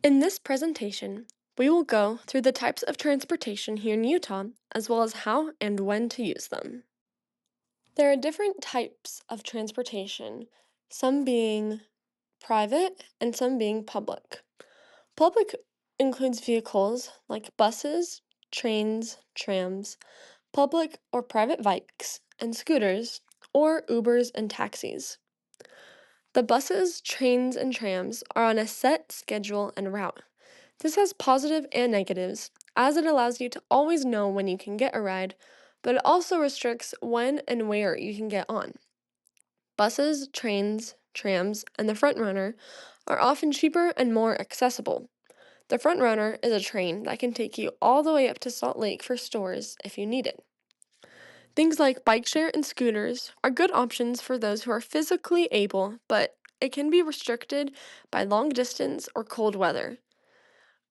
In this presentation, we will go through the types of transportation here in Utah, as well as how and when to use them. There are different types of transportation, some being private and some being public. Public includes vehicles like buses, trains, trams, public or private bikes, and scooters, or Ubers and taxis. The buses, trains, and trams are on a set schedule and route. This has positive and negatives, as it allows you to always know when you can get a ride, but it also restricts when and where you can get on. Buses, trains, trams, and the Front Runner are often cheaper and more accessible. The Front Runner is a train that can take you all the way up to Salt Lake for stores if you need it. Things like bike share and scooters are good options for those who are physically able, but it can be restricted by long distance or cold weather.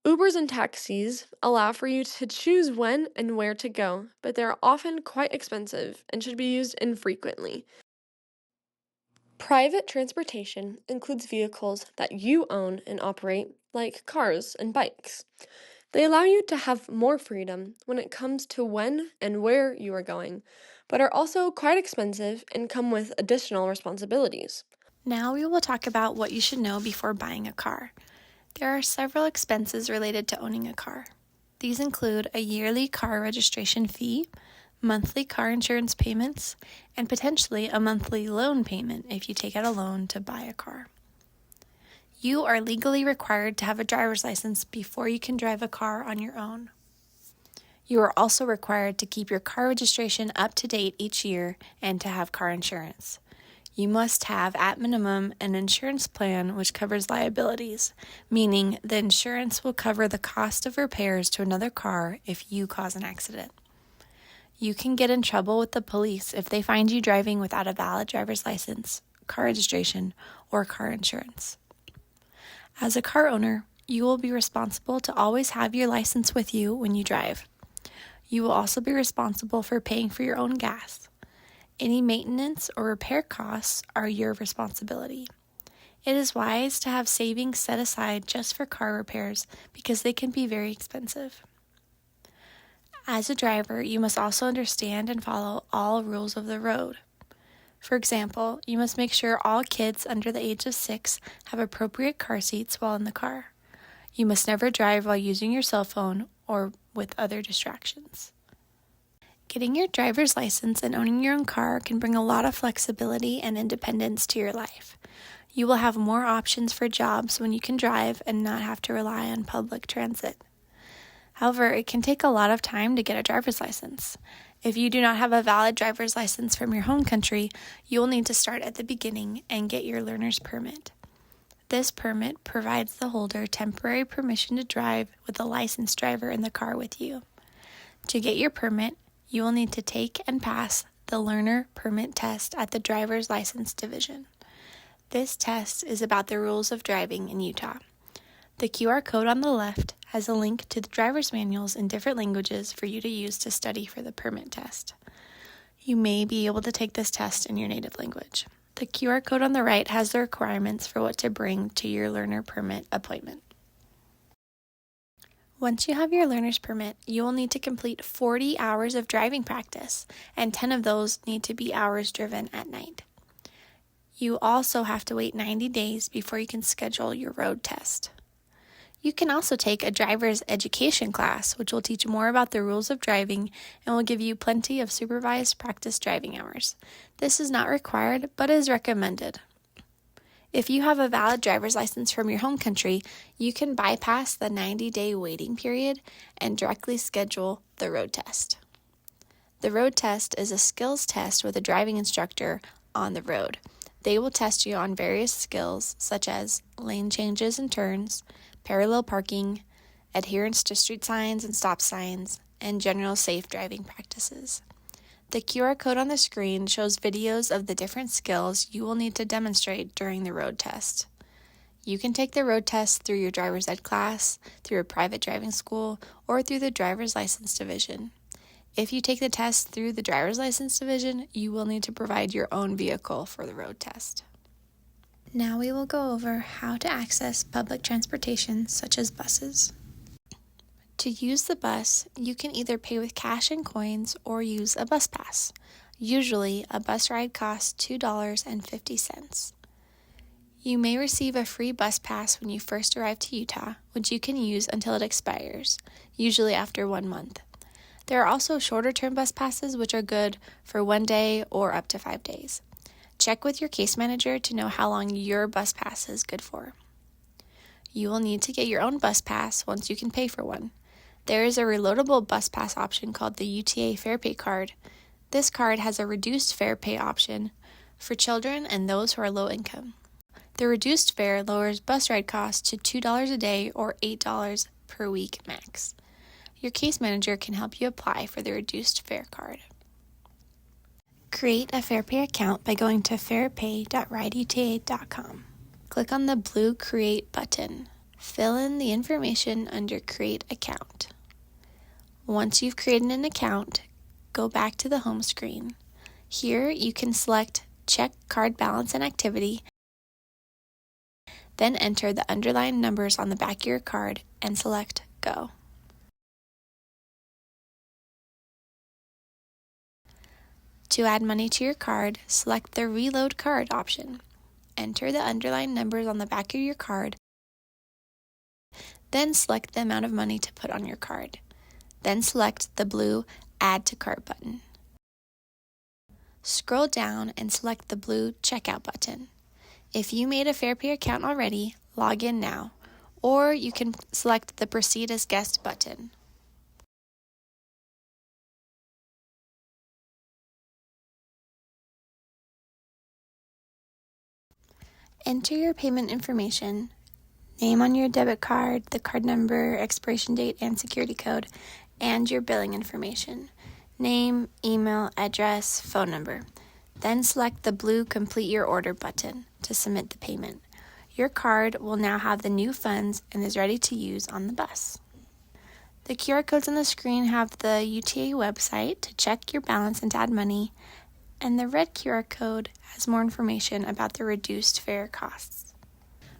Ubers and taxis allow for you to choose when and where to go, but they are often quite expensive and should be used infrequently. Private transportation includes vehicles that you own and operate, like cars and bikes. They allow you to have more freedom when it comes to when and where you are going, but are also quite expensive and come with additional responsibilities. Now we will talk about what you should know before buying a car. There are several expenses related to owning a car. These include a yearly car registration fee, monthly car insurance payments, and potentially a monthly loan payment if you take out a loan to buy a car. You are legally required to have a driver's license before you can drive a car on your own. You are also required to keep your car registration up to date each year and to have car insurance. You must have, at minimum, an insurance plan which covers liabilities, meaning the insurance will cover the cost of repairs to another car if you cause an accident. You can get in trouble with the police if they find you driving without a valid driver's license, car registration, or car insurance. As a car owner, you will be responsible to always have your license with you when you drive. You will also be responsible for paying for your own gas. Any maintenance or repair costs are your responsibility. It is wise to have savings set aside just for car repairs because they can be very expensive. As a driver, you must also understand and follow all rules of the road. For example, you must make sure all kids under the age of 6 have appropriate car seats while in the car. You must never drive while using your cell phone or with other distractions. Getting your driver's license and owning your own car can bring a lot of flexibility and independence to your life. You will have more options for jobs when you can drive and not have to rely on public transit. However, it can take a lot of time to get a driver's license. If you do not have a valid driver's license from your home country, you will need to start at the beginning and get your learner's permit. This permit provides the holder temporary permission to drive with a licensed driver in the car with you. To get your permit, you will need to take and pass the learner permit test at the driver's license division. This test is about the rules of driving in Utah. The QR code on the left has a link to the driver's manuals in different languages for you to use to study for the permit test. You may be able to take this test in your native language. The QR code on the right has the requirements for what to bring to your learner permit appointment. Once you have your learner's permit, you will need to complete 40 hours of driving practice, and 10 of those need to be hours driven at night. You also have to wait 90 days before you can schedule your road test. You can also take a driver's education class, which will teach more about the rules of driving and will give you plenty of supervised practice driving hours. This is not required, but is recommended. If you have a valid driver's license from your home country, you can bypass the 90-day waiting period and directly schedule the road test. The road test is a skills test with a driving instructor on the road. They will test you on various skills such as lane changes and turns, parallel parking, adherence to street signs and stop signs, and general safe driving practices. The QR code on the screen shows videos of the different skills you will need to demonstrate during the road test. You can take the road test through your driver's ed class, through a private driving school, or through the driver's license division. If you take the test through the driver's license division, you will need to provide your own vehicle for the road test. Now we will go over how to access public transportation such as buses. To use the bus, you can either pay with cash and coins or use a bus pass. Usually, a bus ride costs $2.50. You may receive a free bus pass when you first arrive to Utah, which you can use until it expires, usually after 1 month. There are also shorter-term bus passes, which are good for 1 day or up to 5 days. Check with your case manager to know how long your bus pass is good for. You will need to get your own bus pass once you can pay for one. There is a reloadable bus pass option called the UTA Fare Pay card. This card has a reduced fare pay option for children and those who are low income. The reduced fare lowers bus ride costs to $2 a day or $8 per week max. Your case manager can help you apply for the reduced fare card. Create a FarePay account by going to farepay.rideuta.com. Click on the blue Create button. Fill in the information under Create Account. Once you've created an account, go back to the home screen. Here you can select Check Card Balance and Activity, then enter the underlined numbers on the back of your card and select Go. To add money to your card, select the Reload Card option. Enter the underlined numbers on the back of your card, then select the amount of money to put on your card. Then select the blue Add to Cart button. Scroll down and select the blue Checkout button. If you made a FarePay account already, log in now, or you can select the Proceed as Guest button. Enter your payment information, name on your debit card, the card number, expiration date, and security code, and your billing information, name, email, address, phone number. Then select the blue Complete Your Order button to submit the payment. Your card will now have the new funds and is ready to use on the bus. The QR codes on the screen have the UTA website to check your balance and to add money, and the red QR code has more information about the reduced fare costs.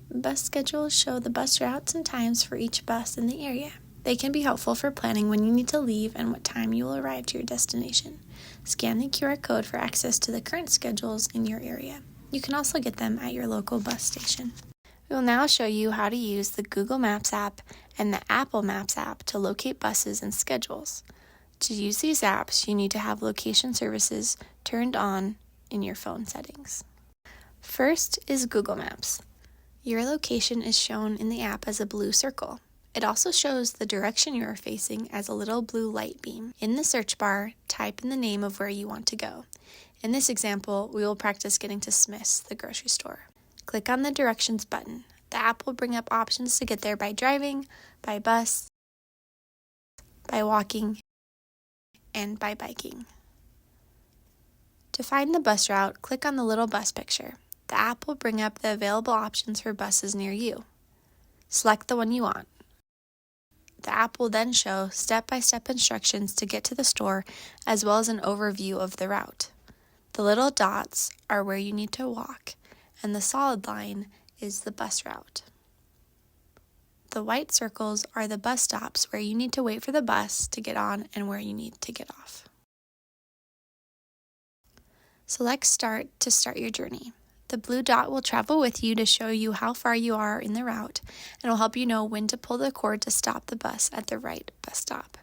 Bus schedules show the bus routes and times for each bus in the area. They can be helpful for planning when you need to leave and what time you will arrive to your destination. Scan the QR code for access to the current schedules in your area. You can also get them at your local bus station. We will now show you how to use the Google Maps app and the Apple Maps app to locate buses and schedules. To use these apps, you need to have location services turned on in your phone settings. First is Google Maps. Your location is shown in the app as a blue circle. It also shows the direction you are facing as a little blue light beam. In the search bar, type in the name of where you want to go. In this example, we will practice getting to Smith's, the grocery store. Click on the Directions button. The app will bring up options to get there by driving, by bus, by walking, and by biking. To find the bus route, click on the little bus picture. The app will bring up the available options for buses near you. Select the one you want. The app will then show step-by-step instructions to get to the store, as well as an overview of the route. The little dots are where you need to walk, and the solid line is the bus route. The white circles are the bus stops where you need to wait for the bus to get on and where you need to get off. Select Start to start your journey. The blue dot will travel with you to show you how far you are in the route and will help you know when to pull the cord to stop the bus at the right bus stop.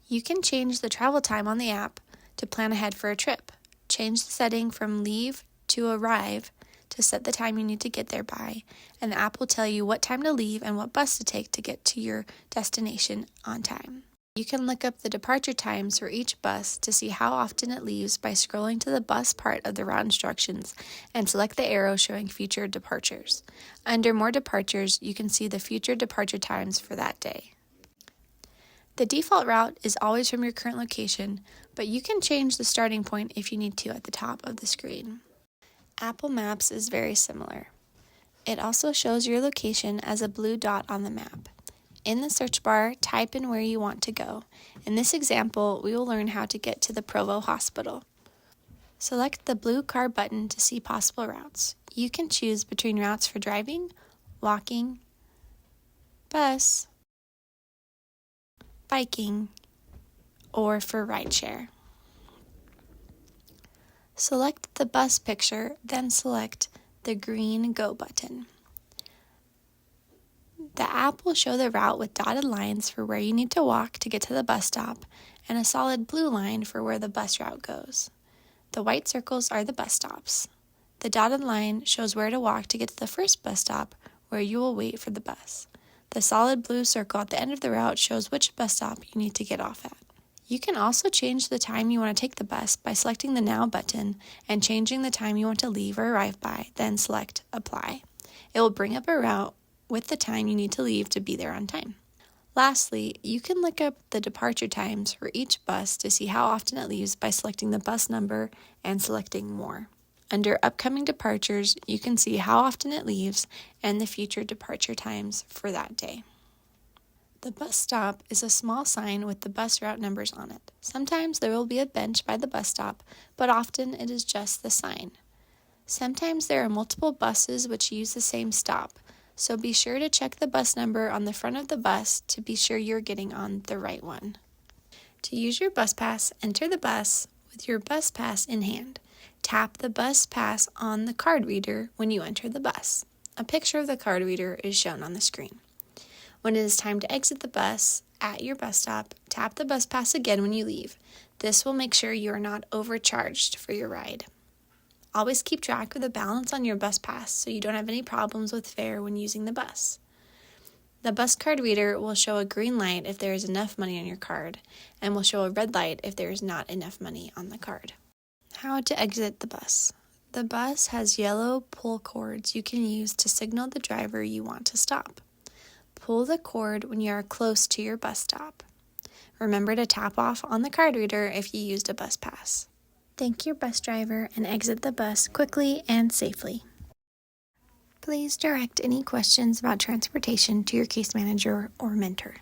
You can change the travel time on the app to plan ahead for a trip. Change the setting from leave to arrive to set the time you need to get there by, and the app will tell you what time to leave and what bus to take to get to your destination on time. You can look up the departure times for each bus to see how often it leaves by scrolling to the bus part of the route instructions and select the arrow showing future departures. Under More Departures, you can see the future departure times for that day. The default route is always from your current location, but you can change the starting point if you need to at the top of the screen. Apple Maps is very similar. It also shows your location as a blue dot on the map. In the search bar, type in where you want to go. In this example, we will learn how to get to the Provo Hospital. Select the blue car button to see possible routes. You can choose between routes for driving, walking, bus, biking, or for rideshare. Select the bus picture, then select the green Go button. The app will show the route with dotted lines for where you need to walk to get to the bus stop and a solid blue line for where the bus route goes. The white circles are the bus stops. The dotted line shows where to walk to get to the first bus stop where you will wait for the bus. The solid blue circle at the end of the route shows which bus stop you need to get off at. You can also change the time you want to take the bus by selecting the Now button and changing the time you want to leave or arrive by, then select Apply. It will bring up a route with the time you need to leave to be there on time. Lastly, you can look up the departure times for each bus to see how often it leaves by selecting the bus number and selecting More. Under Upcoming Departures, you can see how often it leaves and the future departure times for that day. The bus stop is a small sign with the bus route numbers on it. Sometimes there will be a bench by the bus stop, but often it is just the sign. Sometimes there are multiple buses which use the same stop, so be sure to check the bus number on the front of the bus to be sure you're getting on the right one. To use your bus pass, enter the bus with your bus pass in hand. Tap the bus pass on the card reader when you enter the bus. A picture of the card reader is shown on the screen. When it is time to exit the bus at your bus stop, tap the bus pass again when you leave. This will make sure you are not overcharged for your ride. Always keep track of the balance on your bus pass so you don't have any problems with fare when using the bus. The bus card reader will show a green light if there is enough money on your card, and will show a red light if there is not enough money on the card. How to exit the bus. The bus has yellow pull cords you can use to signal the driver you want to stop. Pull the cord when you are close to your bus stop. Remember to tap off on the card reader if you used a bus pass. Thank your bus driver and exit the bus quickly and safely. Please direct any questions about transportation to your case manager or mentor.